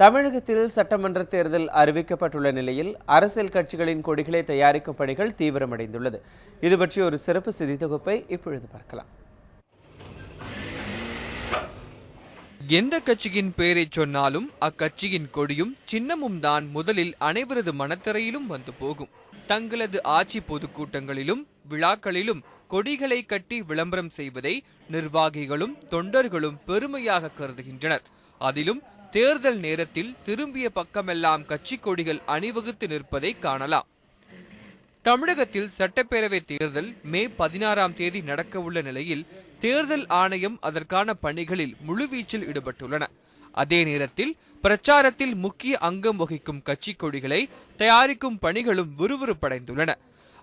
தமிழகத்தில் சட்டமன்ற தேர்தல் அறிவிக்கப்பட்டுள்ள நிலையில் அரசியல் கட்சிகளின் கொடிகளை தயாரிக்கும் பணிகள் தீவிரமடைந்துள்ளது. இது பற்றி ஒரு சிறப்பு செய்தி தொகுப்பை இப்பொழுது பார்க்கலாம். எந்த கட்சியின் பெயரை சொன்னாலும் அக்கட்சியின் கொடியும் சின்னமும் தான் முதலில் அனைவரது மனத்திரையிலும் வந்து போகும். தங்களது ஆட்சி பொதுக்கூட்டங்களிலும் விழாக்களிலும் கொடிகளை கட்டி விளம்பரம் செய்வதை நிர்வாகிகளும் தொண்டர்களும் பெருமையாக கருதுகின்றனர். அதிலும் தேர்தல் நேரத்தில் திரும்பிய பக்கமெல்லாம் கட்சி கொடிகள் அணிவகுத்து நிற்பதை காணலாம். தமிழகத்தில் சட்டப்பேரவை தேர்தல் மே 16ஆம் தேதி நடக்க உள்ள நிலையில் தேர்தல் ஆணையம் அதற்கான பணிகளில் முழுவீச்சில் ஈடுபட்டுள்ளன. அதே நேரத்தில் பிரச்சாரத்தில் முக்கிய அங்கம் வகிக்கும் கட்சி கொடிகளை தயாரிக்கும் பணிகளும் விறுவிறுப்படைந்துள்ளன.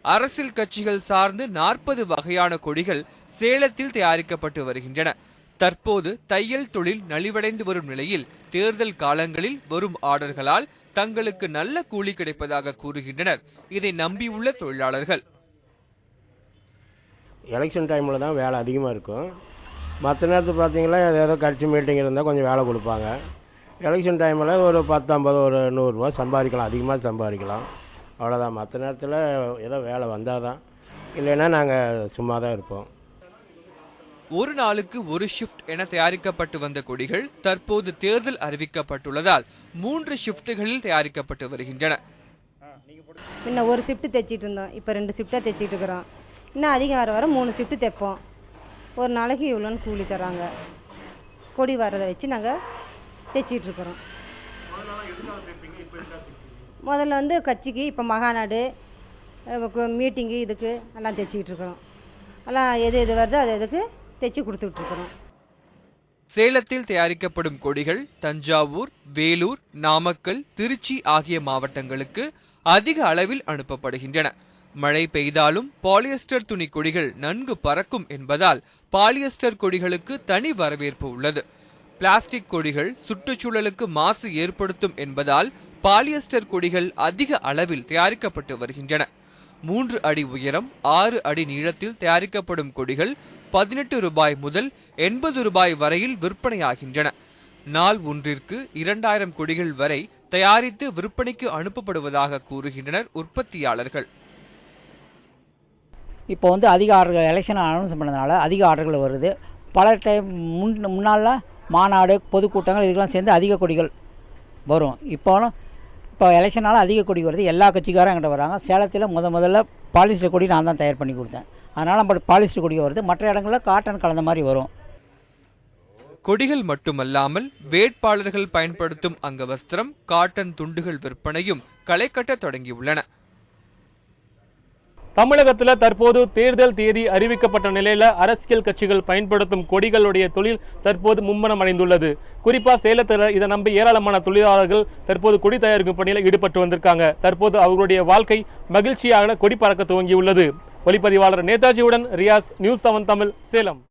அரசியல் கட்சிகள் சார்ந்து 40 வகையான கொடிகள் சேலத்தில் தயாரிக்கப்பட்டு வருகின்றன. தற்போது தையல் தொழில் நலிவடைந்து வரும் நிலையில் தேர்தல் காலங்களில் வரும் ஆர்டர்களால் தங்களுக்கு நல்ல கூலி கிடைப்பதாக கூறுகின்றனர் இதை நம்பியுள்ள தொழிலாளர்கள். எலெக்ஷன் டைமில் தான் வேலை அதிகமாக இருக்கும். மற்ற நேரத்தில் பார்த்தீங்கன்னா ஏதோ கட்சி மீட்டிங் இருந்தால் கொஞ்சம் வேலை கொடுப்பாங்க. எலெக்ஷன் டைமில் ஒரு 10-50 ஒரு 100 ரூபா சம்பாதிக்கலாம், அதிகமாக சம்பாதிக்கலாம், அவ்வளோதான். மற்ற நேரத்தில் ஏதோ வேலை வந்தால் தான், இல்லைன்னா நாங்கள் சும்மா தான் இருப்போம். ஒரு நாளுக்கு ஒரு ஷிஃப்ட் என தயாரிக்கப்பட்டு வந்த கொடிகள் தற்போது தேர்தல் அறிவிக்கப்பட்டுள்ளதால் 3 ஷிஃப்ட்டுகளில் தயாரிக்கப்பட்டு வருகின்றன. இன்னும் ஒரு ஷிஃப்ட் தைச்சிட்டு இருந்தோம், இப்போ 2 ஷிஃப்டாக தைச்சிட்டு இருக்கிறோம். இன்னும் அதிகம் வர 3 ஷிஃப்ட் தைப்போம். ஒரு நாளைக்கு இவ்வளோன்னு கூலி தராங்க. கொடி வரதை வச்சு நாங்கள் தைச்சிட்டு இருக்கிறோம். முதல்ல வந்து கட்சிக்கு, இப்போ மகாநாடு மீட்டிங்கு இதுக்கு எல்லாம் தைச்சிக்கிட்டு இருக்கிறோம். எல்லாம் எது வருதோ அது எதுக்கு தைச்சி கொடுத்துட்ருக்கிறோம். சேலத்தில் தயாரிக்கப்படும் கொடிகள் தஞ்சாவூர், வேலூர், நாமக்கல், திருச்சி ஆகிய மாவட்டங்களுக்கு அதிக அளவில் அனுப்பப்படுகின்றன. மழை பெய்தாலும் பாலியஸ்டர் துணி கொடிகள் நன்கு பறக்கும் என்பதால் பாலியஸ்டர் கொடிகளுக்கு தனி வரவேற்பு உள்ளது. பிளாஸ்டிக் கொடிகள் சுற்றுச்சூழலுக்கு மாசு ஏற்படுத்தும் என்பதால் பாலியஸ்டர் கொடிகள் அதிக அளவில் தயாரிக்கப்பட்டு வருகின்றன. 3 அடி உயரம் 6 அடி நீளத்தில் தயாரிக்கப்படும் கொடிகள் 18 ரூபாய் முதல் 80 ரூபாய் வரையில் விற்பனையாகின்றன. நாள் ஒன்றிற்கு 2000 கொடிகள் வரை தயாரித்து விற்பனைக்கு அனுப்பப்படுவதாக கூறுகின்றனர் உற்பத்தியாளர்கள். இப்போ வந்து அதிக ஆர்டர்கள் எலெக்ஷன் அனௌன்ஸ் பண்ணதுனால அதிக ஆர்டர்கள் வருது. பல டைம் முன்னால் மாநாடு பொதுக்கூட்டங்கள் இதுக்கெல்லாம் சேர்ந்து அதிக கொடிகள் வரும். இப்போ எலெக்ஷனால் அதிக கொடி வருது. எல்லா கட்சிக்காரும் என்கிட்ட வராங்க. சேலத்தில் முதல்ல பாலிஸ்டர் கொடி நான் தான் தயார் பண்ணி கொடுத்தேன். அதனால் நம்ம பாலிஸ்டர் கொடி வருது. மற்ற இடங்களில் காட்டன் கலந்த மாதிரி வரும். கொடிகள் மட்டுமல்லாமல் வேட்பாளர்கள் பயன்படுத்தும் அங்கவஸ்திரம், காட்டன் துண்டுகள் விற்பனையும் களை கட்ட தொடங்கியுள்ளன. தமிழகத்தில் தற்போது தேர்தல் தேதி அறிவிக்கப்பட்ட நிலையில் அரசியல் கட்சிகள் பயன்படுத்தும் கொடிகளுடைய தொழில் தற்போது மும்முரம் அடைந்துள்ளது. குறிப்பாக சேலத்தில் இதை நம்பி ஏராளமான தொழிலாளர்கள் தற்போது கொடி தயாரிக்கும் பணியில் ஈடுபட்டு வந்திருக்காங்க. தற்போது அவர்களுடைய வாழ்க்கை மகிழ்ச்சியாக கொடி பறக்க துவங்கியுள்ளது. ஒளிப்பதிவாளர் நேதாஜியுடன் ரியாஸ், நியூஸ் 7 தமிழ், சேலம்.